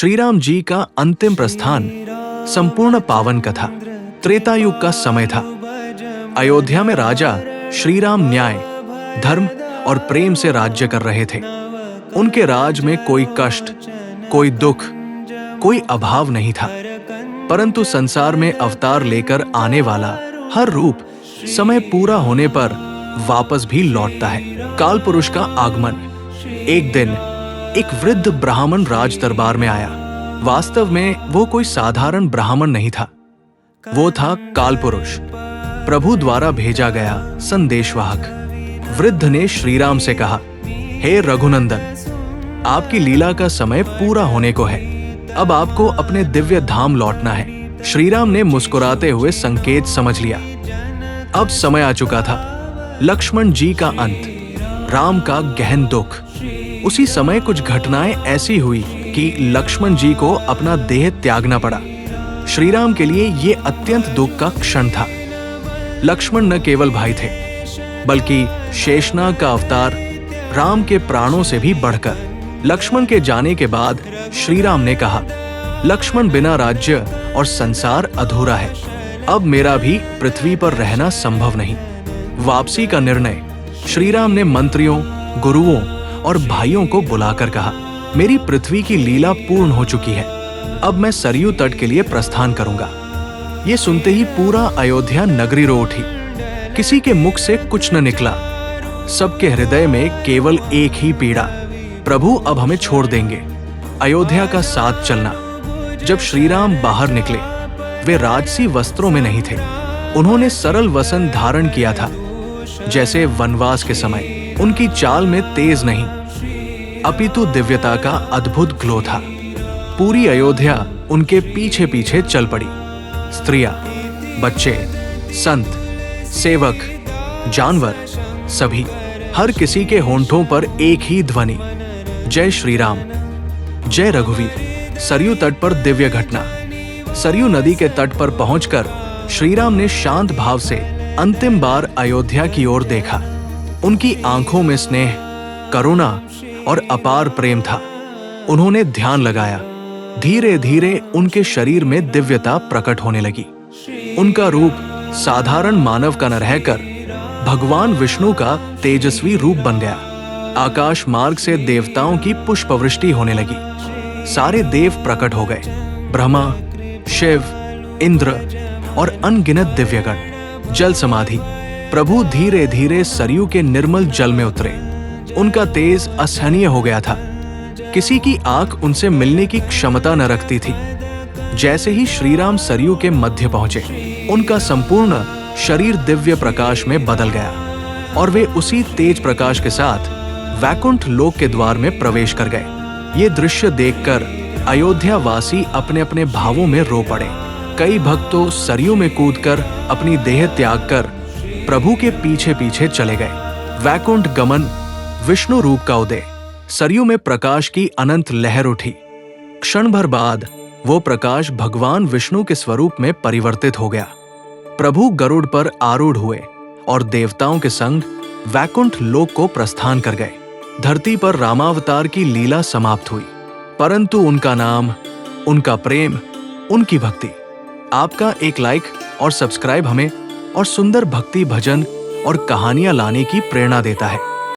श्री राम जी का अंतिम प्रस्थान संपूर्ण पावन कथा। त्रेता युग का समय था। अयोध्या में राजा श्री राम न्याय, धर्म और प्रेम से राज्य कर रहे थे। उनके राज में कोई कष्ट, कोई दुख, कोई अभाव नहीं था। परंतु संसार में अवतार लेकर आने वाला हर रूप समय पूरा होने पर वापस भी लौटता है। काल पुरुष का आगमन। एक दिन एक वृद्ध ब्राह्मण राज दरबार में आया। वास्तव में वो कोई साधारण ब्राह्मण नहीं था, वो था काल पुरुष, प्रभु द्वारा भेजा गया संदेशवाहक। वृद्ध ने श्री राम से कहा, हे रघुनंदन, आपकी लीला का समय पूरा होने को है। अब आपको अपने दिव्य धाम लौटना है। श्री राम ने मुस्कुराते हुए संकेत समझ लिया। अब समय आ चुका था। लक्ष्मण जी का अंत, राम का गहन दुख। उसी समय कुछ घटनाएं ऐसी हुई कि लक्ष्मण जी को अपना देह त्यागना पड़ा। श्री राम के लिए ये अत्यंत दुख का क्षण था। लक्ष्मण न केवल भाई थे, बल्कि शेषनाग का अवतार, राम के प्राणों से भी बढ़कर। लक्ष्मण के जाने के बाद श्री राम ने कहा, लक्ष्मण, बिना राज्य और संसार अधूरा है। अब मेरा भी पृथ्वी पर रहना संभव नहीं। वापसी का निर्णय। श्री राम ने मंत्रियों, गुरुओं और भाइयों को बुलाकर कहा, मेरी पृथ्वी की लीला पूर्ण हो चुकी है। अब मैं सरयू तट के लिए प्रस्थान करूंगा। ये सुनते ही पूरा अयोध्या नगरी रो उठी। किसी के मुख से कुछ न निकला। सबके हृदय में केवल एक ही पीड़ा, प्रभु अब हमें छोड़ देंगे। अयोध्या का साथ चलना। जब श्री राम बाहर निकले, वे राजसी वस्त्रों में नहीं थे। उन्होंने सरल वसन धारण किया था, जैसे वनवास के समय। उनकी चाल में तेज नहीं, अपितु दिव्यता का अद्भुत ग्लो था। पूरी अयोध्या उनके पीछे पीछे चल पड़ी। स्त्रियां, बच्चे, संत, सेवक, जानवर, सभी, हर किसी के होंठों पर एक ही ध्वनि, जय श्री राम, जय रघुवीर। सरयू तट पर दिव्य घटना। सरयू नदी के तट पर पहुंचकर श्री राम ने शांत भाव से अंतिम बार अयोध्या की ओर देखा। उनकी आंखों में स्नेह, करुणा और अपार प्रेम था। उन्होंने ध्यान लगाया। धीरे धीरे उनके शरीर में दिव्यता प्रकट होने लगी। उनका रूप साधारण मानव का न रहकर भगवान विष्णु का तेजस्वी रूप बन गया। आकाश मार्ग से देवताओं की पुष्पवृष्टि होने लगी। सारे देव प्रकट हो गए। ब्रह्मा, शिव, इंद्र और अनगिनत दिव्यगण। जल समाधि। प्रभु धीरे धीरे सरयू के निर्मल जल में उतरे। उनका तेज असहनीय हो गया था। किसी की आंख उनसे मिलने की क्षमता न रखती थी। जैसे ही श्री राम सरयू के मध्य पहुंचे, उनका संपूर्ण शरीर दिव्य प्रकाश में बदल गया और वे उसी तेज प्रकाश के साथ वैकुंठ लोक के द्वार में प्रवेश कर गए। ये दृश्य देखकर अयोध्या वासी अपने अपने भावों में रो पड़े। कई भक्त तो सरयू में कूदकर अपनी देह त्याग कर प्रभु के पीछे पीछे चले गए। वैकुंठ गमन, विष्णु रूप का उदय। सरयू में प्रकाश की अनंत लहर उठी। क्षण भर बाद वो प्रकाश भगवान विष्णु के स्वरूप में परिवर्तित हो गया। प्रभु गरुड़ पर आरूढ़ हुए और देवताओं के संग वैकुंठ लोक को प्रस्थान कर गए। धरती पर रामावतार की लीला समाप्त हुई, परंतु उनका नाम, उनका प्रेम, उनकी भक्ति। आपका एक लाइक और सब्सक्राइब हमें और सुंदर भक्ति भजन और कहानियां लाने की प्रेरणा देता है।